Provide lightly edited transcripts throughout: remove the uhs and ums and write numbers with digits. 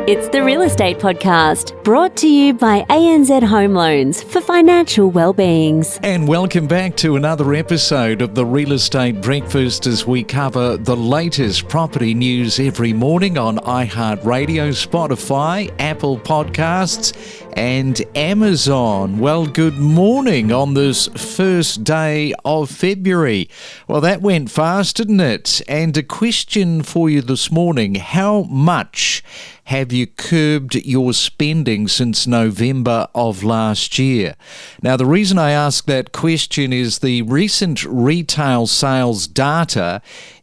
It's the Real Estate Podcast, brought to you by ANZ Home Loans for financial well-beings. And welcome back to another episode of the Real Estate Breakfast as we cover the latest property news every morning on iHeartRadio, Spotify, Apple Podcasts and Amazon. Well, good morning on this first day of February. Well, that went fast, didn't it? And a question for you this morning: how much have you curbed your spending since November of last year? Now, the reason I ask that question is the recent retail sales data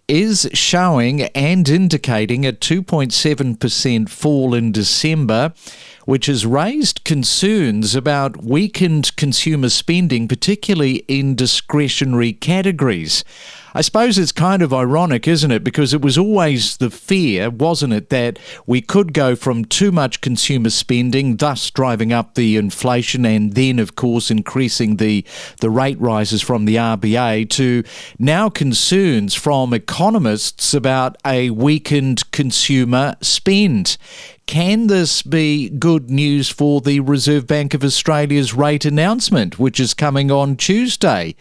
is showing and indicating a 2.7% fall in December, which has raised concerns about weakened consumer spending, particularly in discretionary categories. I suppose it's kind of ironic, isn't it? Because it was always the fear, wasn't it, that we could go from too much consumer spending, thus driving up the inflation and then, of course, increasing the rate rises from the RBA, to now concerns from economists about a weakened consumer spend. Can this be good news for the Reserve Bank of Australia's rate announcement, which is coming on Tuesday?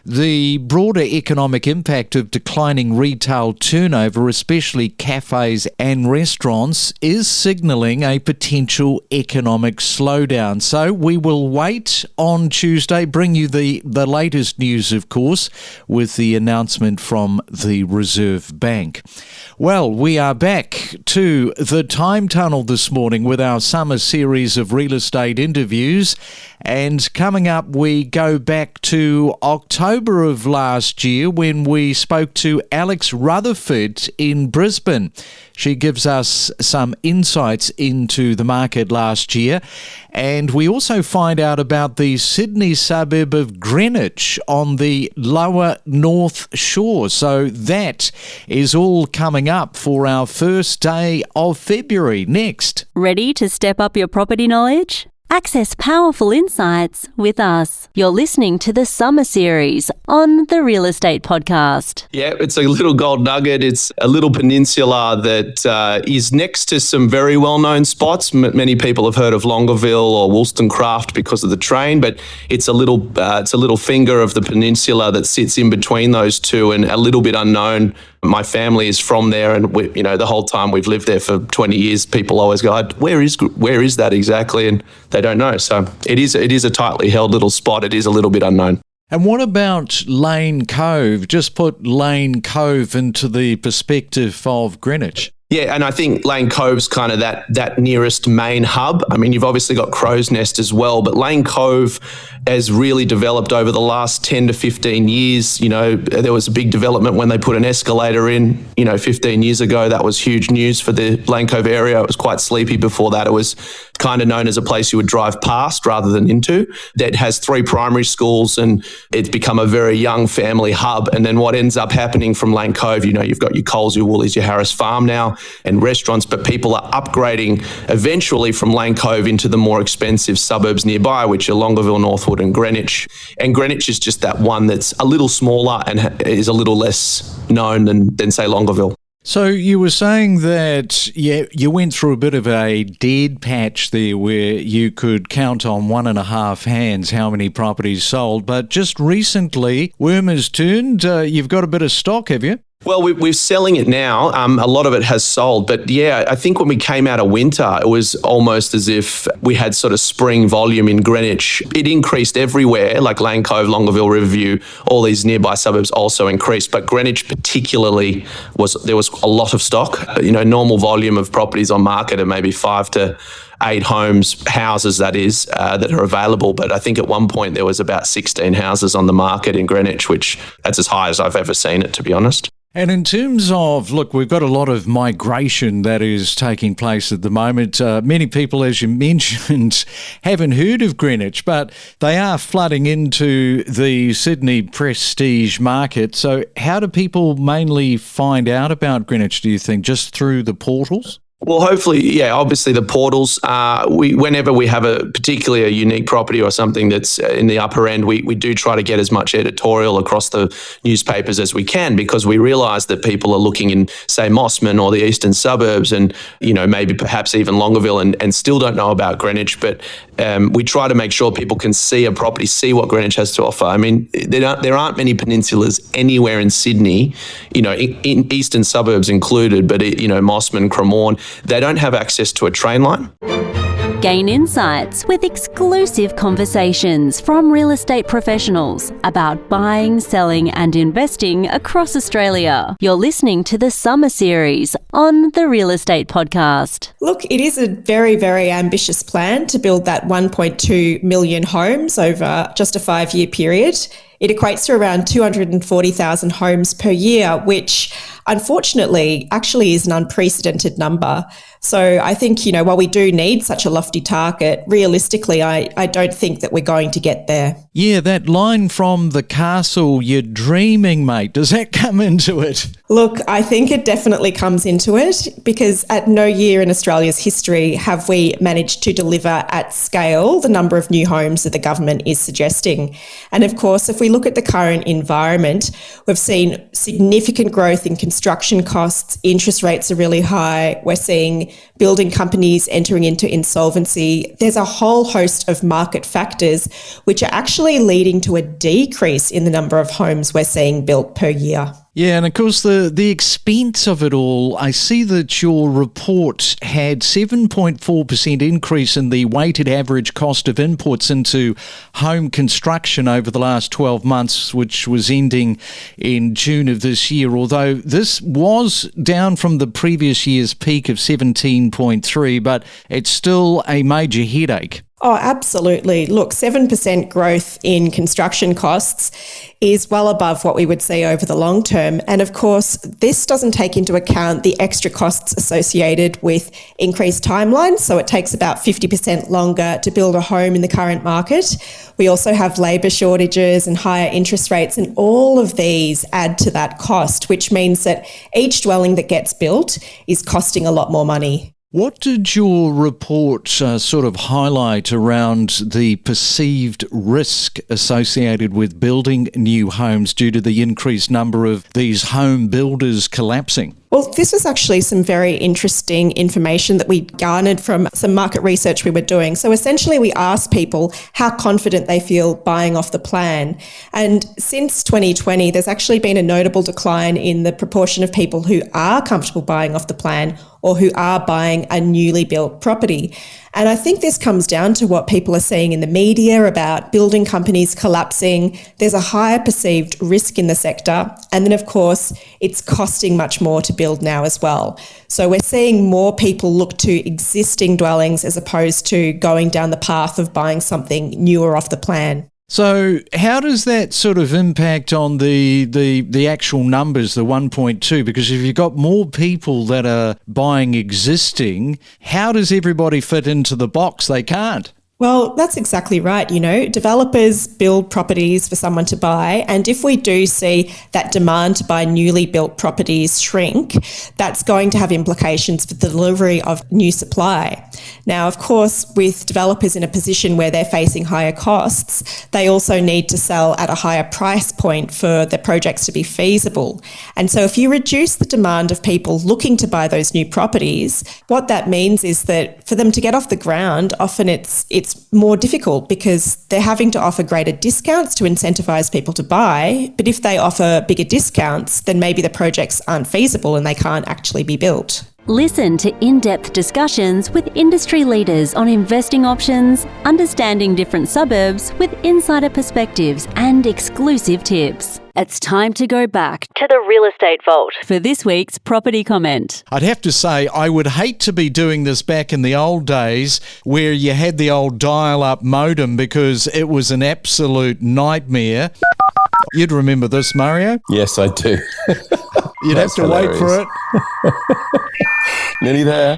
The broader economic impact of declining retail turnover, especially cafes and restaurants, is signalling a potential economic slowdown. So we will wait on Tuesday, bring you the latest news, of course, with the announcement from the Reserve Bank. Well, we are back to the time tunnel this morning with our summer series of real estate interviews. And coming up, we go back to October of last year when we spoke to Alex Rutherford in Brisbane. She gives us some insights into the market last year. And we also find out about the Sydney suburb of Greenwich on the lower North Shore. So that is all coming up for our first day of February next. Ready to step up your property knowledge? Access powerful insights with us. You're listening to the Summer Series on the Real Estate Podcast. Yeah, it's a little gold nugget. It's a little peninsula that is next to some very well-known spots. Many people have heard of Longueville or Wollstonecraft because of the train, but it's a little finger of the peninsula that sits in between those two and a little bit unknown. My family is from there, and the whole time we've lived there for 20 years, people always go, where is that exactly? And they don't know. So it is a tightly held little spot. It is a little bit unknown. And what about Lane Cove? Just put Lane Cove into the perspective of Greenwich. Yeah, and I think Lane Cove's kind of that nearest main hub. I mean, you've obviously got Crow's Nest as well, but Lane Cove has really developed over the last 10 to 15 years. There was a big development when they put an escalator in, 15 years ago. That was huge news for the Lane Cove area. It was quite sleepy before that. It was kind of known as a place you would drive past rather than into. That has 3 primary schools, and it's become a very young family hub. And then what ends up happening from Lane Cove, you've got your Coles, your Woolies, your Harris Farm now, and restaurants, but people are upgrading eventually from Lane Cove into the more expensive suburbs nearby, which are Longueville, Northwood and Greenwich. And Greenwich is just that one that's a little smaller and is a little less known than say, Longueville. So you were saying that you went through a bit of a dead patch there where you could count on 1.5 hands how many properties sold, but just recently, worm has turned. You've got a bit of stock, have you? Well, we're selling it now. A lot of it has sold. But yeah, I think when we came out of winter, it was almost as if we had sort of spring volume in Greenwich. It increased everywhere, like Lane Cove, Longueville, Riverview, all these nearby suburbs also increased. But Greenwich particularly, there was a lot of stock. Normal volume of properties on market are maybe 5 to 8 houses that are available. But I think at one point there was about 16 houses on the market in Greenwich, which that's as high as I've ever seen it, to be honest. And in terms of, look, we've got a lot of migration that is taking place at the moment. Many people, as you mentioned, haven't heard of Greenwich, but they are flooding into the Sydney prestige market. So how do people mainly find out about Greenwich, do you think? Just through the portals? Well, hopefully, yeah, obviously the portals, whenever we have particularly a unique property or something that's in the upper end, we do try to get as much editorial across the newspapers as we can, because we realise that people are looking in, say, Mossman or the eastern suburbs and, maybe perhaps even Longueville and still don't know about Greenwich. But we try to make sure people can see a property, see what Greenwich has to offer. I mean, there aren't many peninsulas anywhere in Sydney, in eastern suburbs included, but, Mossman, Cremorne, they don't have access to a train line. Gain insights with exclusive conversations from real estate professionals about buying, selling and investing across Australia. You're listening to the Summer Series on the Real Estate Podcast. Look, it is a very, very ambitious plan to build that 1.2 million homes over just a 5-year period. It equates to around 240,000 homes per year, which unfortunately actually is an unprecedented number. So I think, while we do need such a lofty target, realistically, I don't think that we're going to get there. Yeah, that line from the castle, you're dreaming, mate. Does that come into it? Look, I think it definitely comes into it, because at no year in Australia's history have we managed to deliver at scale the number of new homes that the government is suggesting. And of course, if we look at the current environment, we've seen significant growth in construction costs, interest rates are really high, we're seeing building companies entering into insolvency. There's a whole host of market factors which are actually leading to a decrease in the number of homes we're seeing built per year. Yeah, and of course the expense of it all, I see that your report had 7.4% increase in the weighted average cost of inputs into home construction over the last 12 months, which was ending in June of this year, although this was down from the previous year's peak of 17.3, but it's still a major headache. Oh, absolutely. Look, 7% growth in construction costs is well above what we would see over the long term. And of course, this doesn't take into account the extra costs associated with increased timelines. So it takes about 50% longer to build a home in the current market. We also have labour shortages and higher interest rates, and all of these add to that cost, which means that each dwelling that gets built is costing a lot more money. What did your report sort of highlight around the perceived risk associated with building new homes due to the increased number of these home builders collapsing? Well, this was actually some very interesting information that we garnered from some market research we were doing. So essentially we asked people how confident they feel buying off the plan. And since 2020, there's actually been a notable decline in the proportion of people who are comfortable buying off the plan or who are buying a newly built property. And I think this comes down to what people are seeing in the media about building companies collapsing. There's a higher perceived risk in the sector. And then, of course, it's costing much more to build now as well. So we're seeing more people look to existing dwellings as opposed to going down the path of buying something newer off the plan. So how does that sort of impact on the actual numbers, the 1.2? Because if you've got more people that are buying existing, how does everybody fit into the box? They can't. Well, that's exactly right. Developers build properties for someone to buy. And if we do see that demand to buy newly built properties shrink, that's going to have implications for the delivery of new supply. Now, of course, with developers in a position where they're facing higher costs, they also need to sell at a higher price point for their projects to be feasible. And so if you reduce the demand of people looking to buy those new properties, what that means is that for them to get off the ground, often it's more difficult because they're having to offer greater discounts to incentivize people to buy. But if they offer bigger discounts, then maybe the projects aren't feasible and they can't actually be built. Listen to in-depth discussions with industry leaders on investing options, understanding different suburbs with insider perspectives and exclusive tips. It's time to go back to the Real Estate Vault for this week's property comment. I'd have to say, I would hate to be doing this back in the old days where you had the old dial-up modem, because it was an absolute nightmare. You'd remember this, Mario? Yes, I do. You'd have to hilarious. wait for it. Nearly there.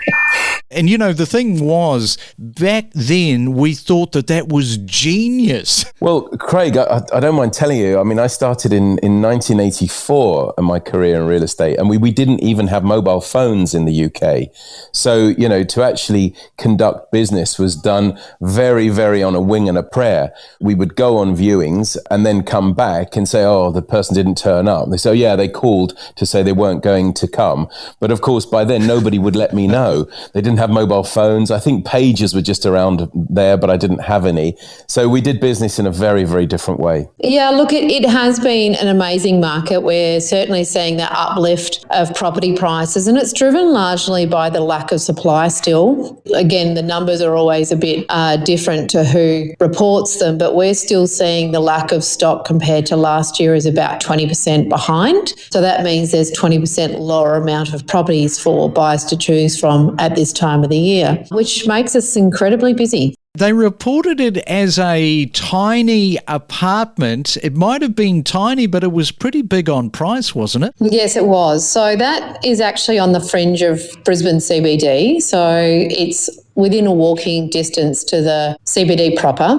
And, you know, the thing was, back then, we thought that was genius. Well, Craig, I don't mind telling you, I mean, I started in 1984 in my career in real estate, and we didn't even have mobile phones in the UK. So, you know, to actually conduct business was done very, very on a wing and a prayer. We would go on viewings and then come back and say, oh, the person didn't turn up. They say, oh, yeah, they called to say they weren't going to come. But of course, by then, nobody would let me know. They didn't have mobile phones. I think pages were just around there, but I didn't have any. So we did business in a very, very different way. Yeah, look, it has been an amazing market. We're certainly seeing that uplift of property prices, and it's driven largely by the lack of supply still. Again, the numbers are always a bit different to who reports them, but we're still seeing the lack of stock compared to last year is about 20% behind. So that means there's 20% lower amount of properties for buyers to choose from at this time of the year, which makes us incredibly busy. They reported it as a tiny apartment. It might have been tiny, but it was pretty big on price, wasn't it? Yes, it was. So that is actually on the fringe of Brisbane CBD. So it's within a walking distance to the CBD proper.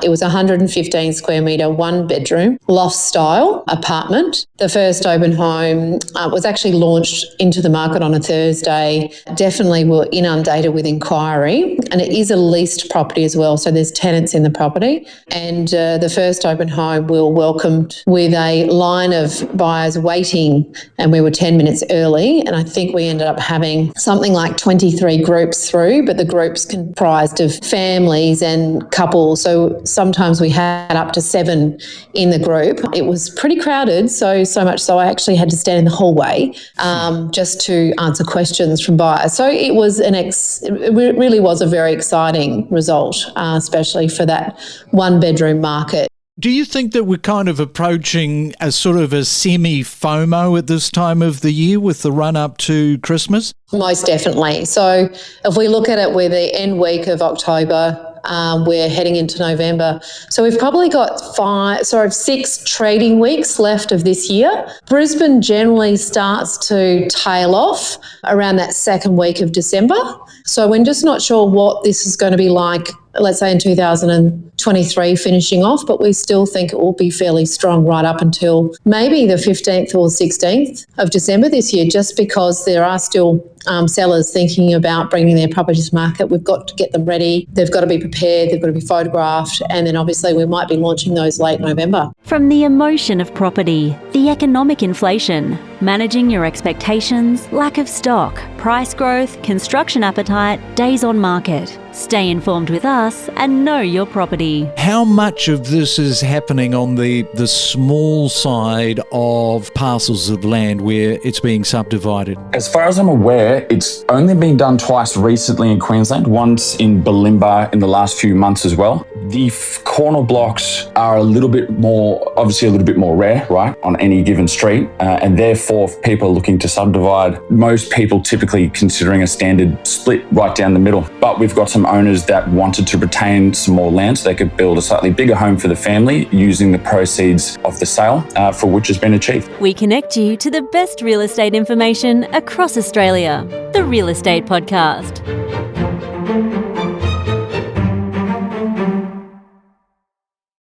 It was 115 square metre, one bedroom, loft style apartment. The first open home was actually launched into the market on a Thursday. Definitely were inundated with inquiry, and it is a leased property as well. So there's tenants in the property, and the first open home we were welcomed with a line of buyers waiting, and we were 10 minutes early, and I think we ended up having something like 23 groups through, but the groups comprised of families and couples. So sometimes we had up to 7 in the group. It was pretty crowded, so much so I actually had to stand in the hallway just to answer questions from buyers. So it was it really was a very exciting result, especially for that one bedroom market. Do you think that we're kind of approaching a sort of a semi-FOMO at this time of the year with the run-up to Christmas? Most definitely. So if we look at it, we're the end week of October, we're heading into November. So we've probably got 6 trading weeks left of this year. Brisbane generally starts to tail off around that second week of December. So we're just not sure what this is going to be like, let's say in 2023 finishing off, but we still think it will be fairly strong right up until maybe the 15th or 16th of December this year, just because there are still sellers thinking about bringing their properties to market. We've got to get them ready. They've got to be prepared. They've got to be photographed. And then obviously we might be launching those late November. From the emotion of property, the economic inflation, managing your expectations, lack of stock, price growth, construction appetite, days on market. Stay informed with us and know your property. How much of this is happening on the small side of parcels of land where it's being subdivided? As far as I'm aware, it's only been done twice recently in Queensland, once in Bulimba in the last few months as well. The corner blocks are obviously a little bit more rare, right, on any given street. And therefore, if people are looking to subdivide, most people typically considering a standard split right down the middle. But we've got some owners that wanted to retain some more land so they could build a slightly bigger home for the family using the proceeds of the sale, for which has been achieved. We connect you to the best real estate information across Australia. The Real Estate Podcast.